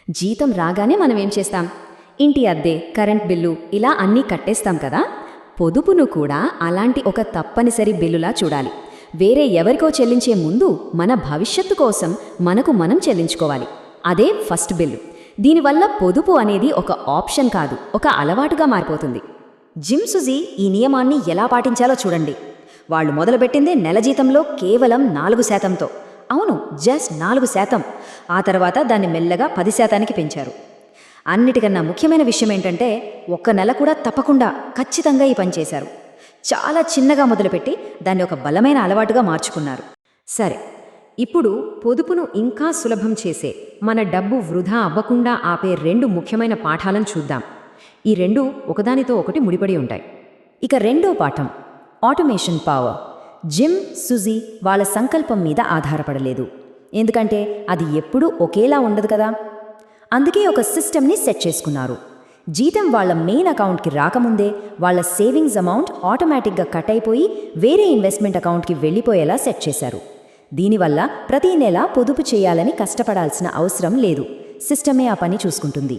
జీతం రాగానే మనం ఏం చేస్తాం? ఇంటి అద్దె, కరెంట్ బిల్లు ఇలా అన్నీ కట్టేస్తాం కదా. పొదుపును కూడా అలాంటి ఒక తప్పనిసరి బిల్లులా చూడాలి. వేరే ఎవరికో చెల్లించే ముందు మన భవిష్యత్తు కోసం మనకు మనం చెల్లించుకోవాలి. అదే ఫస్ట్ బిల్లు. దీనివల్ల పొదుపు అనేది ఒక ఆప్షన్ కాదు, ఒక అలవాటుగా మారిపోతుంది. జిమ్ సుజీ ఈ నియమాన్ని ఎలా పాటించాలో చూడండి. వాళ్ళు మొదలుపెట్టిందే నెల జీతంలో కేవలం 4%తో. అవును, జస్ట్ 4%. ఆ తర్వాత దాన్ని మెల్లగా 10%కి పెంచారు. అన్నిటికన్నా ముఖ్యమైన విషయం ఏంటంటే, ఒక్క నెల కూడా తప్పకుండా ఖచ్చితంగా ఈ పని చేశారు. చాలా చిన్నగా మొదలుపెట్టి దాన్ని ఒక బలమైన అలవాటుగా మార్చుకున్నారు. సరే, ఇప్పుడు పొదుపును ఇంకా సులభం చేసే, మన డబ్బు వృధా అవ్వకుండా ఆపే 2 ముఖ్యమైన పాఠాలను చూద్దాం. ఈ 2 ఒకదానితో ఒకటి ముడిపడి ఉంటాయి. ఇక రెండో పాఠం, ఆటోమేషన్ పవర్. జిమ్, సుజీ వాళ్ళ సంకల్పం మీద ఆధారపడలేదు. ఎందుకంటే అది ఎప్పుడూ ఒకేలా ఉండదు కదా. అందుకే ఒక సిస్టమ్ని సెట్ చేసుకున్నారు. జీతం వాళ్ళ మెయిన్ అకౌంట్కి రాకముందే వాళ్ళ సేవింగ్స్ అమౌంట్ ఆటోమేటిక్గా కట్ అయిపోయి వేరే ఇన్వెస్ట్మెంట్ అకౌంట్కి వెళ్ళిపోయేలా సెట్ చేశారు. దీనివల్ల ప్రతి నెల పొదుపు చేయాలని కష్టపడాల్సిన అవసరం లేదు. సిస్టమే ఆ పని చూసుకుంటుంది.